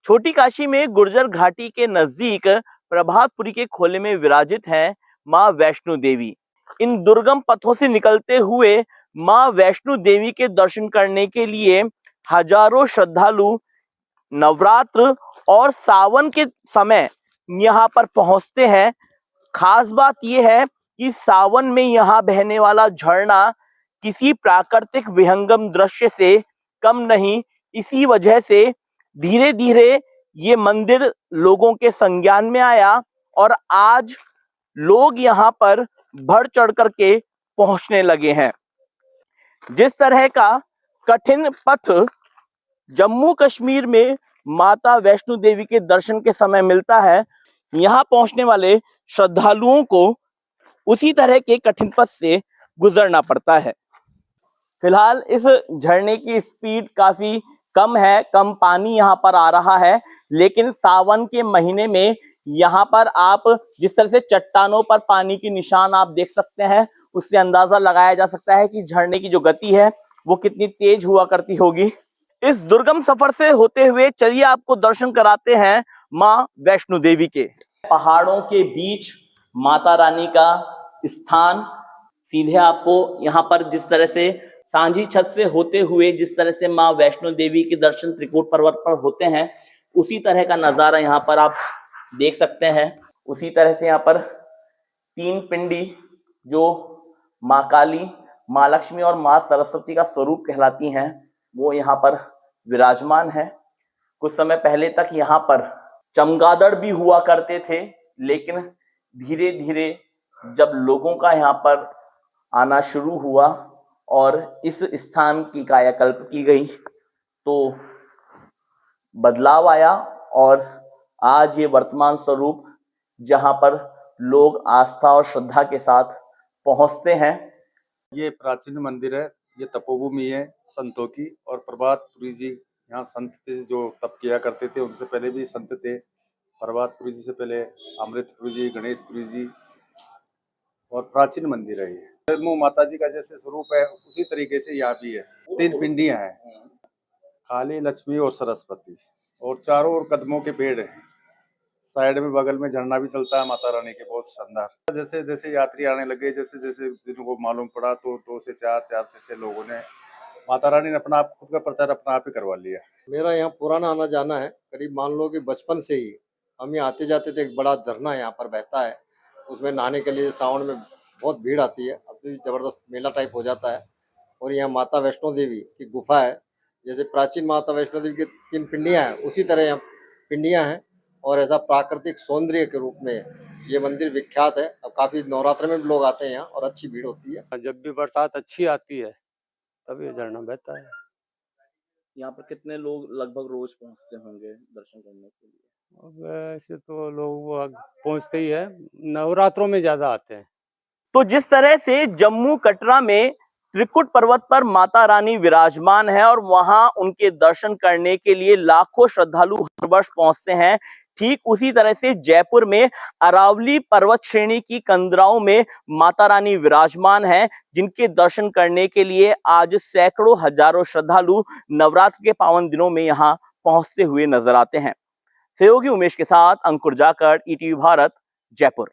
छोटी काशी में गुर्जर घाटी के नजदीक प्रभातपुरी के खोले में विराजित है मां वैष्णो देवी। इन दुर्गम पथों से निकलते हुए मां वैष्णो देवी के दर्शन करने के लिए हजारों श्रद्धालु नवरात्र और सावन के समय यहाँ पर पहुंचते हैं। खास बात यह है कि सावन में यहाँ बहने वाला झरना किसी प्राकृतिक विहंगम दृश्य से कम नहीं। इसी वजह से धीरे धीरे ये मंदिर लोगों के संज्ञान में आया और आज लोग यहाँ पर बढ़ चढ़ करके पहुंचने लगे हैं। जिस तरह का कठिन पथ जम्मू कश्मीर में माता वैष्णो देवी के दर्शन के समय मिलता है, यहाँ पहुंचने वाले श्रद्धालुओं को उसी तरह के कठिन पथ से गुजरना पड़ता है। फिलहाल इस झरने की स्पीड काफी कम है, कम पानी यहाँ पर आ रहा है, लेकिन सावन के महीने में यहाँ पर आप जिस तरह से चट्टानों पर पानी के निशान आप देख सकते हैं, उससे अंदाजा लगाया जा सकता है कि झरने की जो गति है वो कितनी तेज हुआ करती होगी। इस दुर्गम सफर से होते हुए चलिए आपको दर्शन कराते हैं मां वैष्णो देवी के। पहाड़ों के बीच माता रानी का स्थान, सीधे आपको यहाँ पर जिस तरह से सांझी छत से होते हुए जिस तरह से मां वैष्णो देवी के दर्शन त्रिकूट पर्वत पर होते हैं, उसी तरह का नजारा यहाँ पर आप देख सकते हैं। उसी तरह से यहाँ पर तीन पिंडी जो मां काली, मां लक्ष्मी और मां सरस्वती का स्वरूप कहलाती हैं, वो यहाँ पर विराजमान है। कुछ समय पहले तक यहाँ पर चमगादड़ भी हुआ करते थे, लेकिन धीरे धीरे जब लोगों का यहाँ पर आना शुरू हुआ और इस स्थान की कायाकल्प की गई तो बदलाव आया और आज ये वर्तमान स्वरूप जहाँ पर लोग आस्था और श्रद्धा के साथ पहुंचते हैं। ये प्राचीन मंदिर है, ये तपोभूमि है संतों की। और प्रभातपुरी जी यहाँ संत थे जो तप किया करते थे, उनसे पहले भी संत थे। प्रभातपुरी जी से पहले अमृतपुरी जी, गणेशपुरी जी, और प्राचीन मंदिर है ये। मुँह माता जी का जैसे स्वरूप है उसी तरीके से यहाँ भी है। तीन पिंडियां हैं, काली, लक्ष्मी और सरस्वती, और चारों ओर कदमों के पेड़ हैं। साइड में बगल में झरना भी चलता है माता रानी के, बहुत शानदार। जैसे जैसे यात्री आने लगे, जैसे जैसे जिनको मालूम पड़ा, तो 2 से 4, 4 से 6 लोगों ने माता रानी ने अपना खुद का प्रचार अपना आप ही करवा लिया। मेरा यहाँ पुराना आना जाना है, करीब मान लो कि बचपन से ही हम यहाँ आते जाते थे। एक बड़ा झरना यहाँ पर बहता है, उसमें नहाने के लिए सावन में बहुत भीड़ आती है। अब भी जबरदस्त मेला टाइप हो जाता है। और यहाँ माता वैष्णो देवी की गुफा है, जैसे प्राचीन माता वैष्णो देवी की 3 पिंडियाँ हैं, उसी तरह यहाँ पिंडियाँ हैं। और ऐसा प्राकृतिक सौंदर्य के रूप में ये मंदिर विख्यात है। अब काफी नवरात्र में भी लोग आते हैं यहाँ और अच्छी भीड़ होती है। जब भी बरसात अच्छी आती है तब ये झरना बहता है। यहाँ पर कितने लोग लगभग रोज पहुंचते होंगे दर्शन करने के लिए? अब ऐसे तो लोग पहुंचते ही है, नवरात्रों में ज्यादा आते हैं। तो जिस तरह से जम्मू कटरा में त्रिकुट पर्वत पर माता रानी विराजमान है और वहां उनके दर्शन करने के लिए लाखों श्रद्धालु हर वर्ष पहुंचते हैं, ठीक उसी तरह से जयपुर में अरावली पर्वत श्रेणी की कंदराओं में माता रानी विराजमान है, जिनके दर्शन करने के लिए आज सैकड़ों हजारों श्रद्धालु नवरात्र के पावन दिनों में यहाँ पहुंचते हुए नजर आते हैं। सहयोगी उमेश के साथ अंकुर जाकर, ईटीवी भारत, जयपुर।